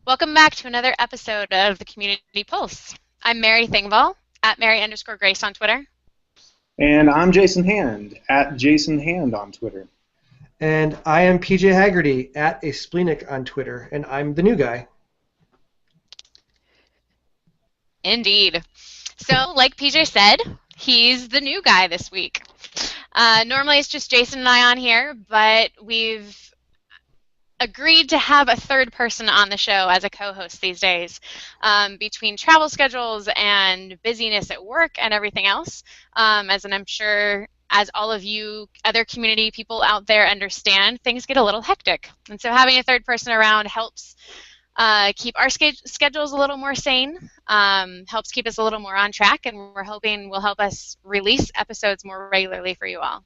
Welcome back to another episode of the Community Pulse. I'm Mary Thingvall at Mary_Grace on Twitter. And I'm Jason Hand at Jason Hand on Twitter. And I am PJ Haggerty at a Splenic on Twitter, and I'm the new guy. Indeed. So, like PJ said, he's the new guy this week. Normally it's just Jason and I on here, but we've agreed to have a third person on the show as a co-host these days. Between travel schedules and busyness at work and everything else, as I'm sure as all of you other community people out there understand, things get a little hectic. And so having a third person around helps keep our schedules a little more sane, helps keep us a little more on track, and we're hoping will help us release episodes more regularly for you all.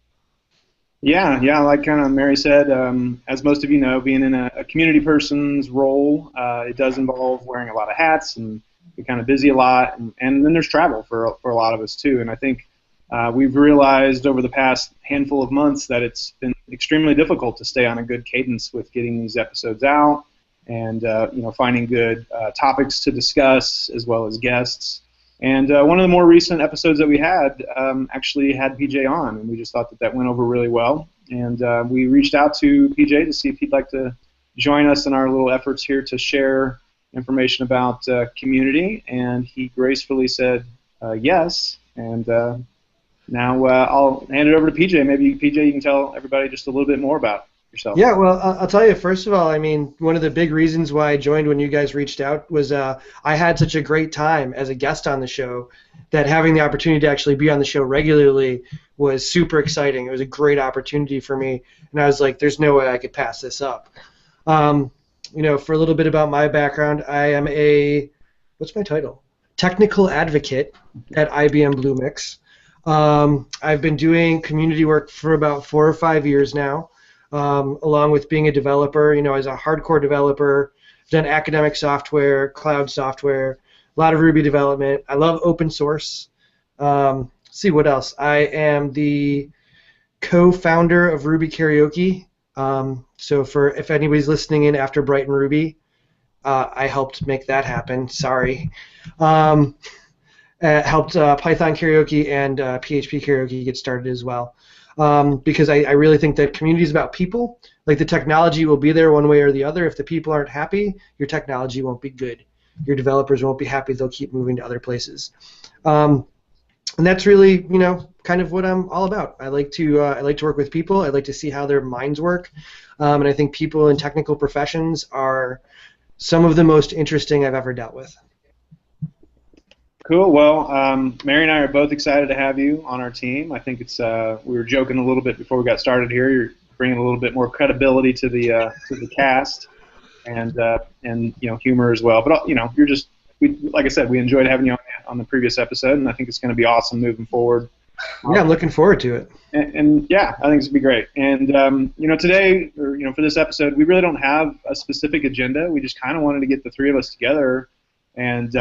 Yeah, like kind of Mary said, as most of you know, being in a community person's role, it does involve wearing a lot of hats and be kind of busy a lot, and then there's travel for a lot of us too. And I think we've realized over the past handful of months that it's been extremely difficult to stay on a good cadence with getting these episodes out and finding good topics to discuss as well as guests. And one of the more recent episodes that we had actually had PJ on, and we just thought that went over really well. And we reached out to PJ to see if he'd like to join us in our little efforts here to share information about community, and he gracefully said yes. And now I'll hand it over to PJ. Maybe, PJ, you can tell everybody just a little bit more about yourself. Yeah, well, I'll tell you, first of all, I mean, one of the big reasons why I joined when you guys reached out was I had such a great time as a guest on the show that having the opportunity to actually be on the show regularly was super exciting. It was a great opportunity for me, and I was like, there's no way I could pass this up. For a little bit about my background, I am what's my title? Technical advocate at IBM Bluemix. I've been doing community work for about 4 or 5 years now. Along with being a developer, as a hardcore developer, I've done academic software, cloud software, a lot of Ruby development. I love open source. Let's see what else. I am the co-founder of Ruby Karaoke. So if anybody's listening in after Brighton Ruby, I helped make that happen. Sorry. Helped Python Karaoke and PHP Karaoke get started as well. Because I really think that community is about people. Like, the technology will be there one way or the other. If the people aren't happy, your technology won't be good. Your developers won't be happy. They'll keep moving to other places. And that's really, kind of what I'm all about. I like to work with people. I like to see how their minds work. And I think people in technical professions are some of the most interesting I've ever dealt with. Cool. Well, Mary and I are both excited to have you on our team. I think it's we were joking a little bit before we got started here. You're bringing a little bit more credibility to the cast, and humor as well. But you're just like I said, we enjoyed having you on the previous episode, and I think it's going to be awesome moving forward. Yeah, I'm looking forward to it. And yeah, I think it's going to be great. And today, or for this episode, we really don't have a specific agenda. We just kind of wanted to get the three of us together and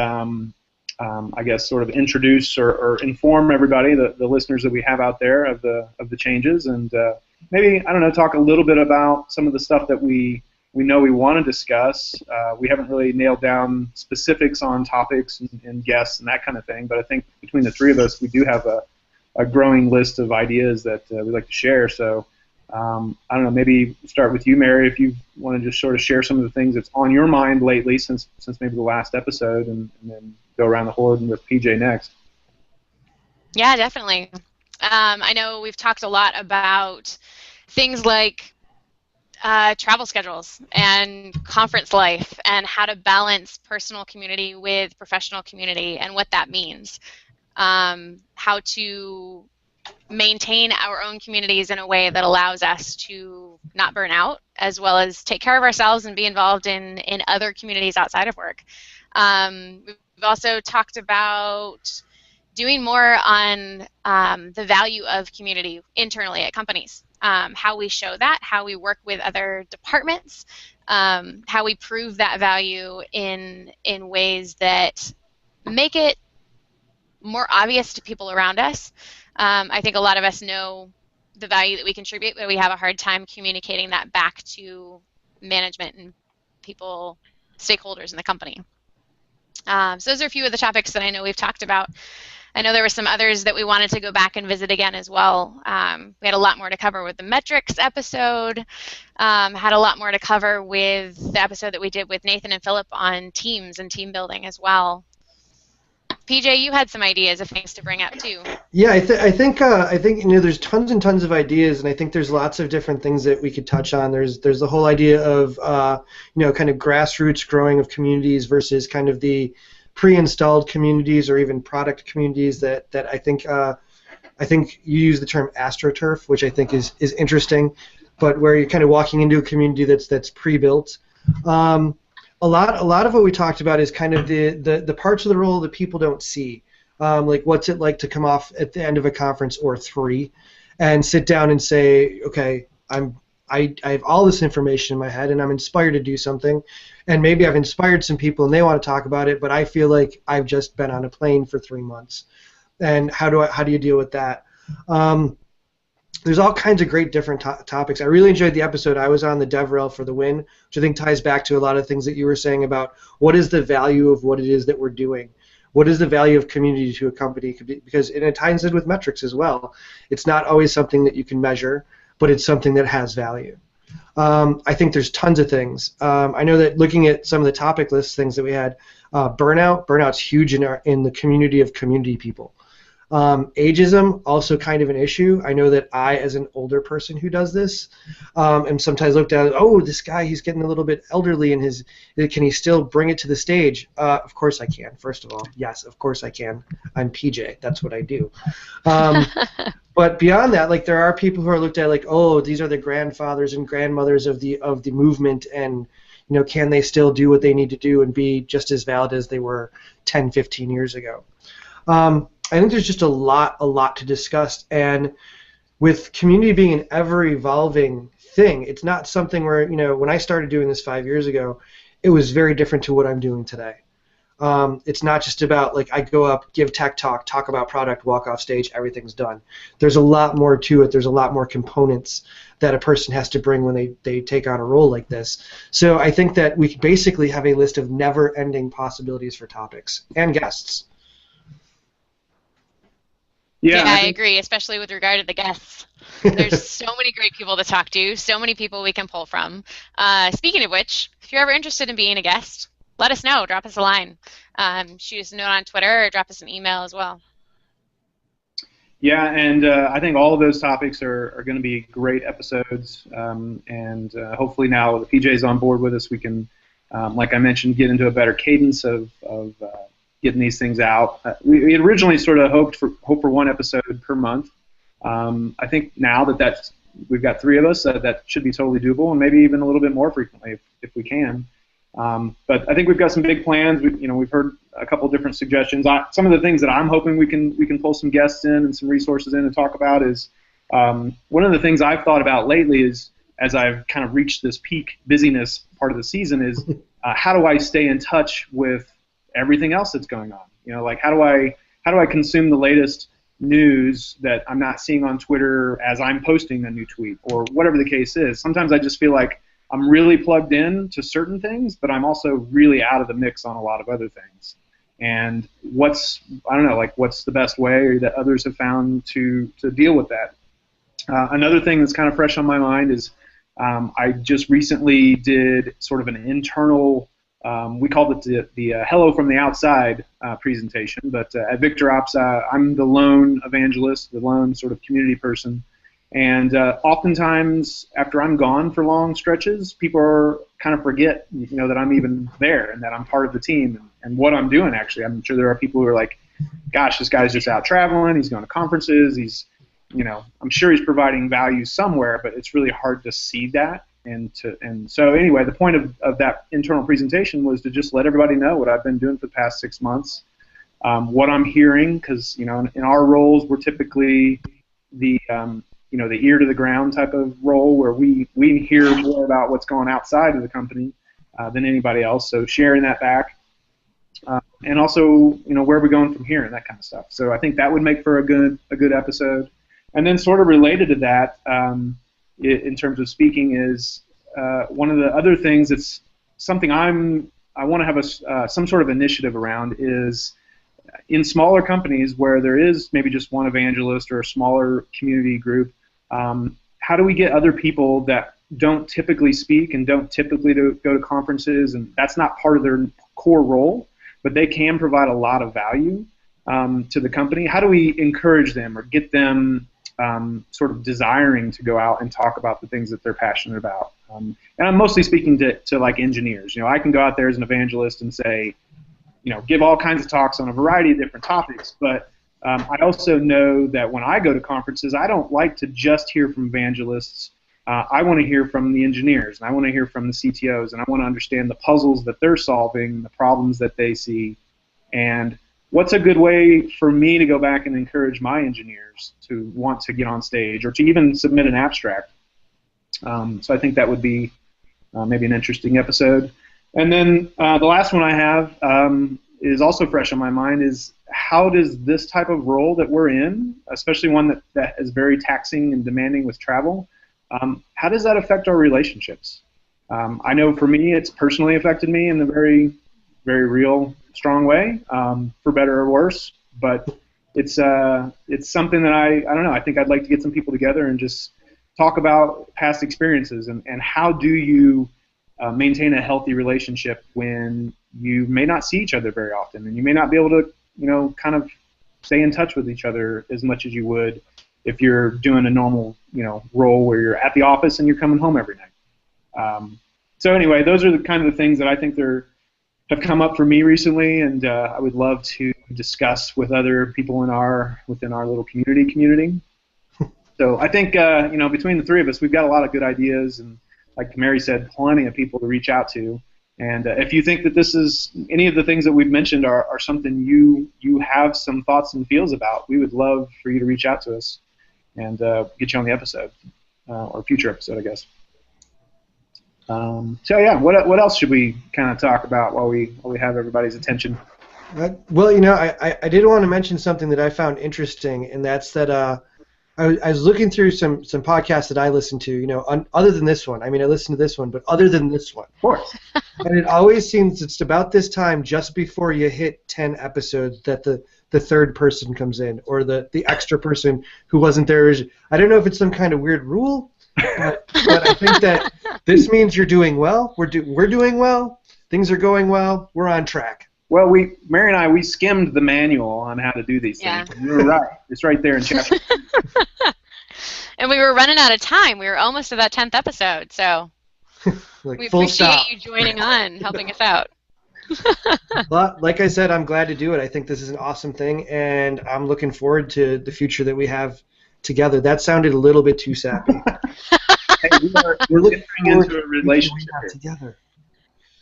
I guess sort of introduce or inform everybody, the listeners that we have out there, of the changes, and maybe, I don't know, talk a little bit about some of the stuff that we know we want to discuss. We haven't really nailed down specifics on topics and guests and that kind of thing, but I think between the three of us, we do have a growing list of ideas that we'd like to share. So I don't know, maybe start with you, Mary, if you want to just sort of share some of the things that's on your mind lately since maybe the last episode, and then go around the horn with PJ next. Yeah, definitely. I know we've talked a lot about things like travel schedules and conference life and how to balance personal community with professional community and what that means. How to maintain our own communities in a way that allows us to not burn out, as well as take care of ourselves and be involved in other communities outside of work. We've also talked about doing more on the value of community internally at companies, how we show that, how we work with other departments, how we prove that value in ways that make it more obvious to people around us. I think a lot of us know the value that we contribute, but we have a hard time communicating that back to management and people stakeholders in the company. So those are a few of the topics that I know we've talked about. I know there were some others that we wanted to go back and visit again as well. We had a lot more to cover with the metrics episode, had a lot more to cover with the episode that we did with Nathan and Philip on teams and team building as well. PJ, you had some ideas of things to bring up too. Yeah, I think there's tons and tons of ideas, and I think there's lots of different things that we could touch on. There's the whole idea of kind of grassroots growing of communities versus kind of the pre-installed communities or even product communities that I think you use the term astroturf, which I think is interesting, but where you're kind of walking into a community that's pre-built. A lot of what we talked about is kind of the parts of the role that people don't see. Like what's it like to come off at the end of a conference or 3 and sit down and say, okay, I have all this information in my head and I'm inspired to do something, and maybe I've inspired some people and they want to talk about it, but I feel like I've just been on a plane for 3 months. And how do you deal with that? There's all kinds of great different topics. I really enjoyed the episode I was on, the DevRel for the Win, which I think ties back to a lot of things that you were saying about what is the value of what it is that we're doing. What is the value of community to a company? Because it ties in with metrics as well. It's not always something that you can measure, but it's something that has value. I think there's tons of things. I know that looking at some of the topic list things that we had, burnout's huge in the community of community people. Ageism, also kind of an issue. I know that I, as an older person who does this, am sometimes looked at, oh, this guy, he's getting a little bit elderly in his, can he still bring it to the stage? Of course I can, first of all. Yes, of course I can. I'm PJ. That's what I do. But beyond that, like, there are people who are looked at like, oh, these are the grandfathers and grandmothers of the movement, and can they still do what they need to do and be just as valid as they were 10, 15 years ago? I think there's just a lot to discuss, and with community being an ever-evolving thing, it's not something where, when I started doing this 5 years ago, it was very different to what I'm doing today. It's not just about, like, I go up, give tech talk about product, walk off stage, everything's done. There's a lot more to it. There's a lot more components that a person has to bring when they take on a role like this. So I think that we basically have a list of never-ending possibilities for topics and guests. Yeah, I agree, especially with regard to the guests. There's so many great people to talk to, so many people we can pull from. Speaking of which, if you're ever interested in being a guest, let us know. Drop us a line. Shoot us a note on Twitter or drop us an email as well. Yeah, and I think all of those topics are going to be great episodes. And hopefully now that PJ's on board with us, we can, like I mentioned, get into a better cadence of getting these things out. We had originally sort of hoped for one episode per month. I think now that we've got 3 of us, that should be totally doable, and maybe even a little bit more frequently if we can. But I think we've got some big plans. We've heard a couple different suggestions. Some of the things that I'm hoping we can pull some guests in and some resources in and talk about is one of the things I've thought about lately is, as I've kind of reached this peak busyness part of the season, is how do I stay in touch with everything else that's going on? Like how do I consume the latest news that I'm not seeing on Twitter as I'm posting a new tweet or whatever the case is. Sometimes I just feel like I'm really plugged in to certain things, but I'm also really out of the mix on a lot of other things. And what's the best way that others have found to deal with that? Another thing that's kind of fresh on my mind is I just recently did sort of an internal, we called it the Hello from the Outside presentation, but at VictorOps, I'm the lone evangelist, the lone sort of community person. And oftentimes, after I'm gone for long stretches, people kind of forget, that I'm even there and that I'm part of the team and what I'm doing. Actually, I'm sure there are people who are like, "Gosh, this guy's just out traveling. He's going to conferences. I'm sure he's providing value somewhere, but it's really hard to see that." And so anyway, the point of that internal presentation was to just let everybody know what I've been doing for the past 6 months, what I'm hearing, because in our roles we're typically the ear to the ground type of role where we hear more about what's going outside of the company than anybody else. So sharing that back, and also where are we going from here and that kind of stuff. So I think that would make for a good episode. And then sort of related to that, in terms of speaking, is one of the other things that's something I'm I want to have some sort of initiative around is in smaller companies where there is maybe just one evangelist or a smaller community group, how do we get other people that don't typically speak and don't typically go to conferences, and that's not part of their core role, but they can provide a lot of value to the company? How do we encourage them or get them sort of desiring to go out and talk about the things that they're passionate about? And I'm mostly speaking to like engineers. I can go out there as an evangelist and say, give all kinds of talks on a variety of different topics, but I also know that when I go to conferences, I don't like to just hear from evangelists. I want to hear from the engineers, and I want to hear from the CTOs, and I want to understand the puzzles that they're solving, the problems that they see, and what's a good way for me to go back and encourage my engineers to want to get on stage or to even submit an abstract. So I think that would be maybe an interesting episode. And then the last one I have is also fresh on my mind is how does this type of role that we're in, especially one that is very taxing and demanding with travel, how does that affect our relationships? I know for me it's personally affected me in a very, very real, strong way, for better or worse, but it's something that I don't know, I think I'd like to get some people together and just talk about past experiences and how do you maintain a healthy relationship when you may not see each other very often, and you may not be able to, kind of stay in touch with each other as much as you would if you're doing a normal, role where you're at the office and you're coming home every night. So anyway, those are the kind of the things that I think have come up for me recently, and I would love to discuss with other people within our little community. So I think between the three of us, we've got a lot of good ideas, and like Mary said, plenty of people to reach out to. And if you think that this is any of the things that we've mentioned are something you have some thoughts and feels about, we would love for you to reach out to us and get you on the episode or future episode, I guess. So yeah, what else should we kind of talk about while we have everybody's attention? Well, I did want to mention something that I found interesting, and that's that I was looking through some podcasts that I listen to, other than this one. I mean, I listen to this one, but other than this one. Of course. And it always seems it's about this time, just before you hit 10 episodes, that the third person comes in, or the extra person who wasn't there. I don't know if it's some kind of weird rule, but I think that this means you're doing well. We're doing well. Things are going well. We're on track. Well, Mary and I skimmed the manual on how to do these things. You were right. It's right there in chapter. And we were running out of time. We were almost to that 10th episode, so we appreciate you joining on, helping us out. Well, like I said, I'm glad to do it. I think this is an awesome thing, and I'm looking forward to the future that we have together. That sounded a little bit too sappy. Hey, we're looking into a relationship together.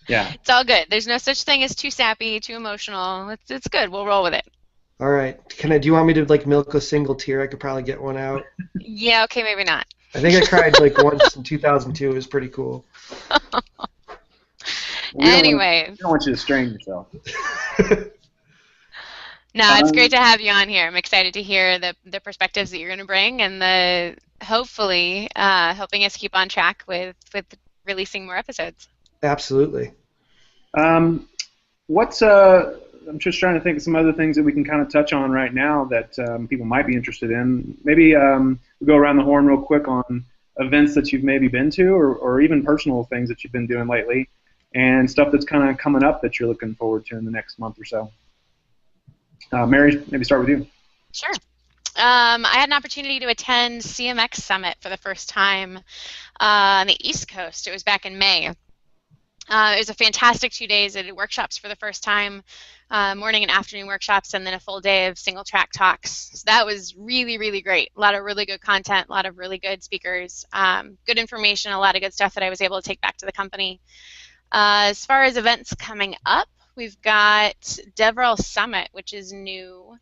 Yeah. It's all good. There's no such thing as too sappy, too emotional. It's good. We'll roll with it. All right. Do you want me to milk a single tear? I could probably get one out. Yeah. Okay. Maybe not. I think I cried once in 2002. It was pretty cool. Anyway. We don't want you to strain yourself. No, it's great to have you on here. I'm excited to hear the perspectives that you're going to bring, and hopefully helping us keep on track with releasing more episodes. Absolutely. I'm just trying to think of some other things that we can kind of touch on right now that people might be interested in. Maybe we'll go around the horn real quick on events that you've maybe been to, or even personal things that you've been doing lately, and stuff that's kind of coming up that you're looking forward to in the next month or so. Mary, maybe start with you. Sure. I had an opportunity to attend CMX Summit for the first time on the East Coast. It was back in May. It was a fantastic 2 days. I did workshops for the first time, morning and afternoon workshops, and then a full day of single track talks. So that was really, really great. A lot of really good content, a lot of really good speakers, good information, a lot of good stuff that I was able to take back to the company. As far as events coming up, we've got DevRel Summit, which is new,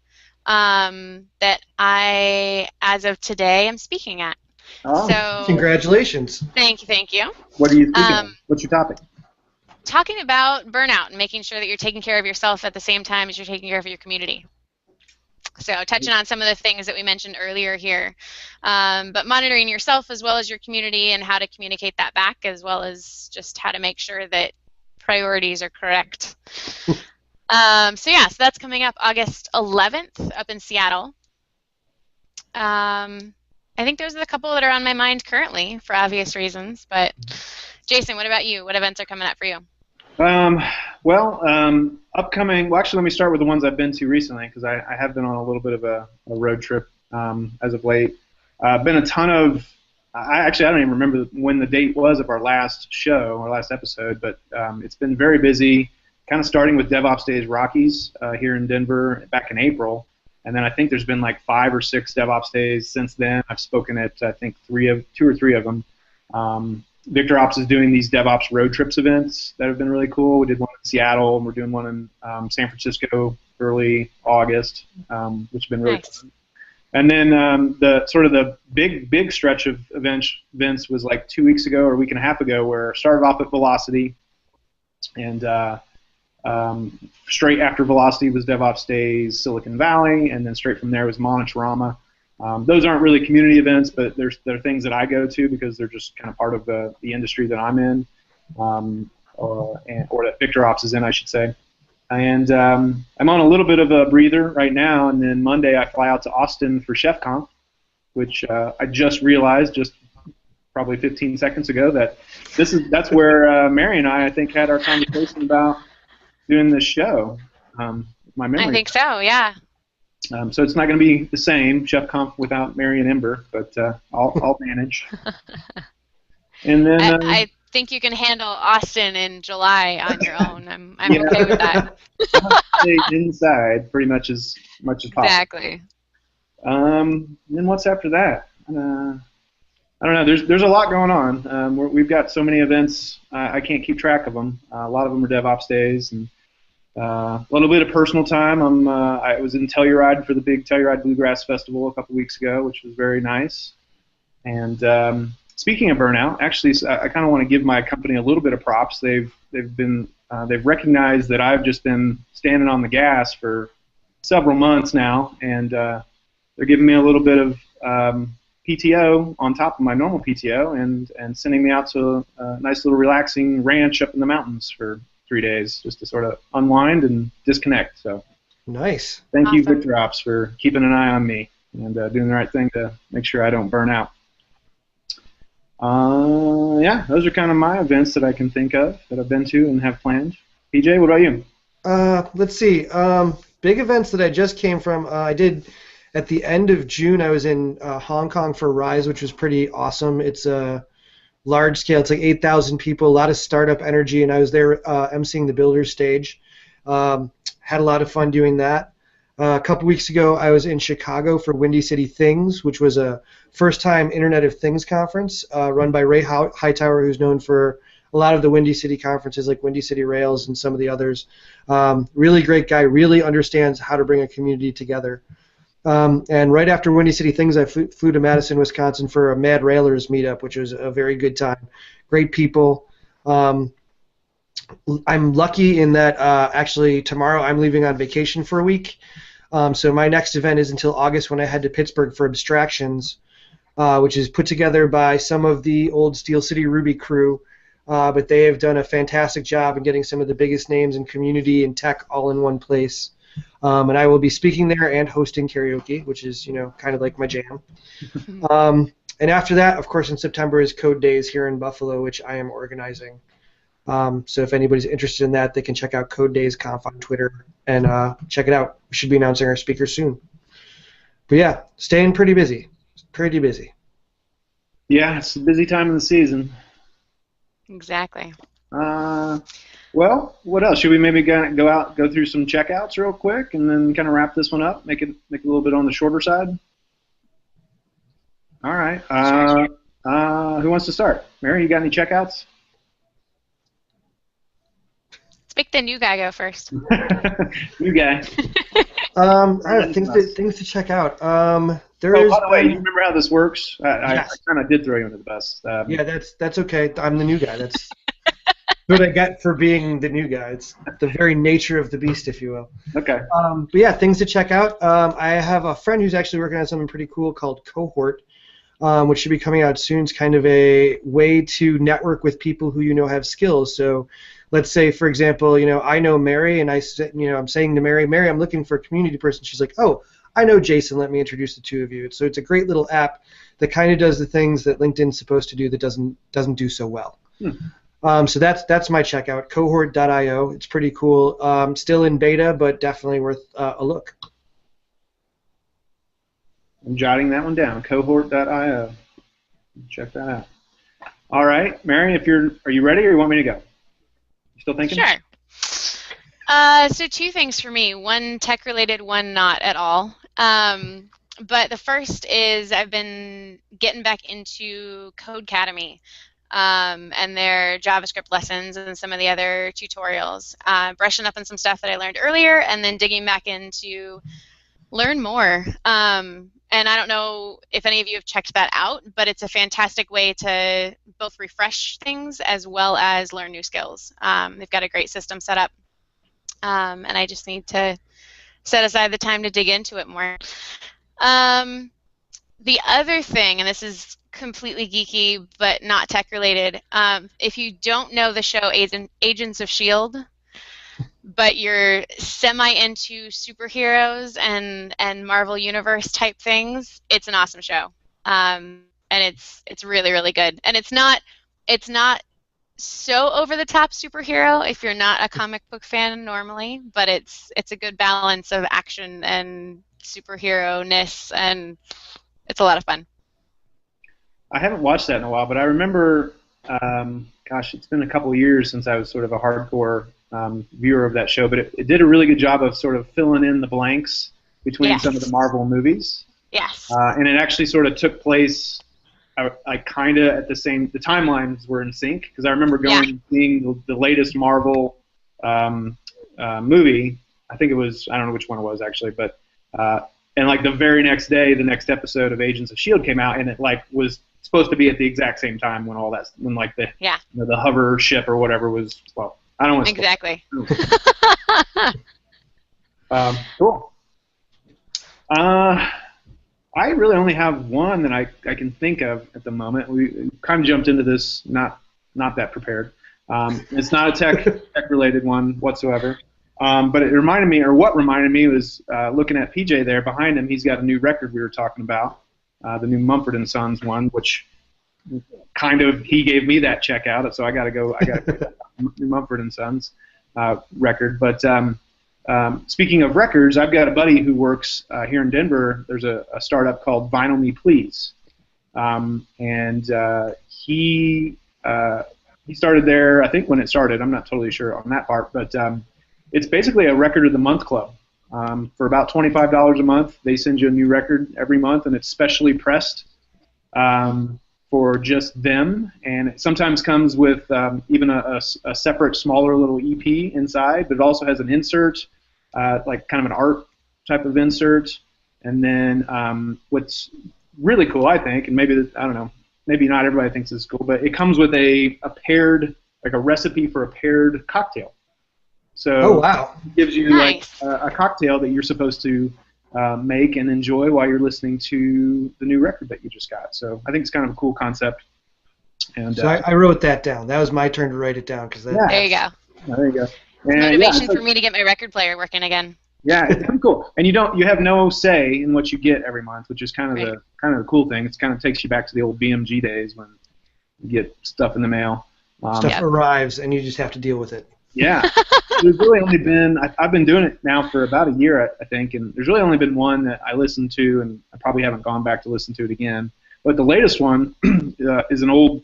that I, as of today, am speaking at. Oh, so congratulations. Thank you. What are you speaking of? What's your topic? Talking about burnout and making sure that you're taking care of yourself at the same time as you're taking care of your community. So touching on some of the things that we mentioned earlier here, but monitoring yourself as well as your community and how to communicate that back, as well as just how to make sure that priorities are correct. So that's coming up August 11th up in Seattle. I think those are the couple that are on my mind currently for obvious reasons. But Jason, what about you? What events are coming up for you? Upcoming. Well, actually, let me start with the ones I've been to recently because I have been on a little bit of a road trip as of late. Been a ton of. I don't even remember when the date was of our last show, our last episode, but it's been very busy. Kind of starting with DevOps Days Rockies here in Denver back in April, and then I think there's been like 5 or 6 DevOps Days since then. I've spoken at I think 2 or 3 of them. VictorOps is doing these DevOps road trips events that have been really cool. We did one in Seattle, and we're doing one in San Francisco early August, which has been really fun. And then the big stretch of events was like 2 weeks ago or a week and a half ago, where I started off at Velocity, and straight after Velocity was DevOps Days Silicon Valley, and then straight from there was Monochrono. Those aren't really community events, but they're things that I go to because they're just kind of part of the industry that I'm in, or that VictorOps is in, I should say. And I'm on a little bit of a breather right now, and then Monday I fly out to Austin for ChefConf, which I just realized just probably 15 seconds ago that's where Mary and I think had our conversation about doing this show. My memory. I think so, yeah. So it's not going to be the same ChefConf without Mary and Ember, but I'll manage. And then I think you can handle Austin in July on your own. I'm okay with that. Stay inside pretty much as possible. Exactly. And then what's after that? I don't know. There's a lot going on. We've got so many events. I can't keep track of them. A lot of them are DevOps Days, and a little bit of personal time. I was in Telluride for the big Telluride Bluegrass Festival a couple weeks ago, which was very nice. And speaking of burnout, actually, I kind of want to give my company a little bit of props. They've recognized that I've just been standing on the gas for several months now, and they're giving me a little bit of PTO on top of my normal PTO, and sending me out to a nice little relaxing ranch up in the mountains for 3 days, just to sort of unwind and disconnect. So nice. Thank you, VictorOps, for keeping an eye on me and doing the right thing to make sure I don't burn out. Those are kind of my events that I can think of that I've been to and have planned. PJ, what about you? Let's see. Big events that I just came from. I did at the end of June. I was in Hong Kong for Rise, which was pretty awesome. It's a large scale. It's like 8,000 people, a lot of startup energy, and I was there emceeing the Builders stage. Had a lot of fun doing that. A couple weeks ago, I was in Chicago for Windy City Things, which was a first-time Internet of Things conference run by Ray Hightower, who's known for a lot of the Windy City conferences like Windy City Rails and some of the others. Really great guy, really understands how to bring a community together. And right after Windy City Things, I flew to Madison, Wisconsin for a Mad Railers meetup, which was a very good time. Great people. I'm lucky in that actually tomorrow I'm leaving on vacation for a week. So my next event is until August, when I head to Pittsburgh for Abstractions, which is put together by some of the old Steel City Ruby crew. But they have done a fantastic job in getting some of the biggest names in community and tech all in one place. And I will be speaking there and hosting karaoke, which is, kind of like my jam. And after that, of course, in September is Code Days here in Buffalo, which I am organizing. So if anybody's interested in that, they can check out Code Days Conf on Twitter and check it out. We should be announcing our speaker soon. But yeah, staying pretty busy. Pretty busy. Yeah, it's a busy time of the season. Exactly. Well, what else? Should we maybe go through some checkouts real quick, and then kind of wrap this one up, make it a little bit on the shorter side? All right. Who wants to start? Mary, you got any checkouts? Let's make the new guy go first. New guy. All right, things to check out. By the way, you remember how this works? Yes. I kind of did throw you under the bus. Yeah, that's okay. I'm the new guy. That's what I get for being the new guy. It's the very nature of the beast, if you will. Okay. But yeah, things to check out. I have a friend who's actually working on something pretty cool called Cohort. which should be coming out soon. It's kind of a way to network with people who you know have skills. So let's say, for example, I know Mary, and I'm saying to Mary, I'm looking for a community person. She's like, oh, I know Jason. Let me introduce the two of you. So it's a great little app that kind of does the things that LinkedIn's supposed to do that doesn't do so well. So that's my checkout, cohort.io. It's pretty cool. Still in beta, but definitely worth a look. I'm jotting that one down, cohort.io. Check that out. All right, Mary, are you ready, or you want me to go? You still thinking? Sure. So two things for me. One tech-related, one not at all. But the first is I've been getting back into Codecademy and their JavaScript lessons and some of the other tutorials, brushing up on some stuff that I learned earlier, and then digging back into learn more. And I don't know if any of you have checked that out, but it's a fantastic way to both refresh things as well as learn new skills. They've got a great system set up, and I just need to set aside the time to dig into it more. The other thing, and this is completely geeky but not tech related, if you don't know the show Agents of S.H.I.E.L.D., but you're semi into superheroes and Marvel Universe type things, it's an awesome show, and it's really, really good. And it's not so over the top superhero if you're not a comic book fan normally, but it's a good balance of action and superhero-ness, and it's a lot of fun. I haven't watched that in a while, but I remember, gosh, it's been a couple of years since I was sort of a hardcore viewer of that show, but it did a really good job of sort of filling in the blanks between some of the Marvel movies. Yes. And it actually sort of took place kind of at the timelines were in sync, because I remember going and seeing the latest Marvel movie. I think it was, I don't know which one it was actually, but and like the very next day, the next episode of Agents of S.H.I.E.L.D. came out, and it like was supposed to be at the exact same time when like the the hover ship or whatever was. Well, I don't want to exactly. Cool. I really only have one that I can think of at the moment. We kind of jumped into this not that prepared. It's not a tech-related one whatsoever. But it reminded me, or what reminded me was looking at PJ there behind him. He's got a new record we were talking about, the new Mumford & Sons one, which kind of he gave me that checkout, so I got to go new Mumford & Sons record. But speaking of records, I've got a buddy who works here in Denver. There's a startup called Vinyl Me Please, and he started there, I think, when it started. I'm not totally sure on that part, but it's basically a record of the month club. For about $25 a month, they send you a new record every month, and it's specially pressed for just them. And it sometimes comes with even a separate, smaller little EP inside, but it also has an insert, like kind of an art type of insert. And then what's really cool, I think, and maybe, I don't know, maybe not everybody thinks this is cool, but it comes with a paired, like a recipe for a paired cocktail. So it gives you like a cocktail that you're supposed to make and enjoy while you're listening to the new record that you just got. So I think it's kind of a cool concept. And so I wrote that down. That was my turn to write it down. There you go. There you go. And, motivation for me to get my record player working again. Yeah, it's kind of cool. And you have no say in what you get every month, which is kind of the cool thing. It kind of takes you back to the old BMG days when you get stuff in the mail. Stuff arrives and you just have to deal with it. Yeah. There's really only been, I've been doing it now for about a year, I think, and there's really only been one that I listened to, and I probably haven't gone back to listen to it again. But the latest one is an old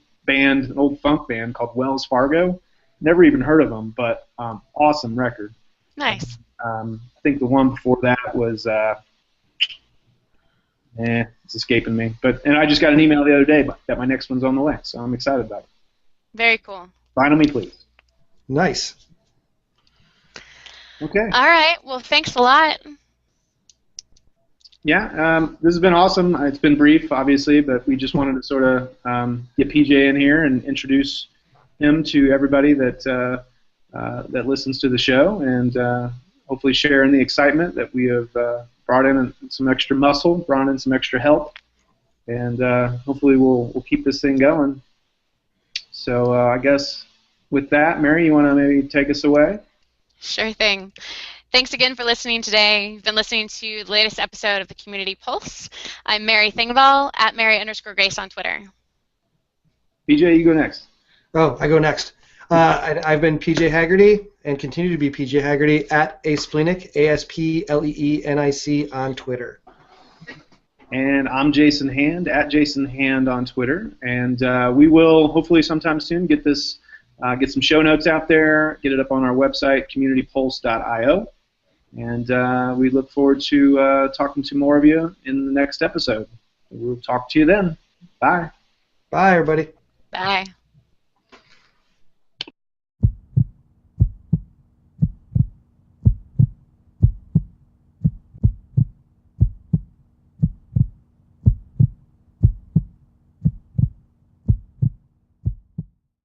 funk band called Wells Fargo. Never even heard of them, but awesome record. Nice. I think the one before that was, it's escaping me. And I just got an email the other day that my next one's on the way, so I'm excited about it. Very cool. Vinyl Me Please. Nice. Okay. All right. Well, thanks a lot. Yeah, this has been awesome. It's been brief, obviously, but we just wanted to sort of get PJ in here and introduce him to everybody that listens to the show, and hopefully share in the excitement that we have brought in some extra muscle, brought in some extra help, and hopefully we'll keep this thing going. So I guess with that, Mary, you want to maybe take us away? Sure thing. Thanks again for listening today. You've been listening to the latest episode of the Community Pulse. I'm Mary Thingvall, at Mary_Grace on Twitter. PJ, you go next. Oh, I go next. I've been PJ Haggerty and continue to be PJ Haggerty at Asplenic, ASPLEENIC on Twitter. And I'm Jason Hand, at Jason Hand on Twitter. And we will hopefully sometime soon get this, get some show notes out there, get it up on our website, communitypulse.io. And we look forward to talking to more of you in the next episode. We'll talk to you then. Bye. Bye, everybody. Bye.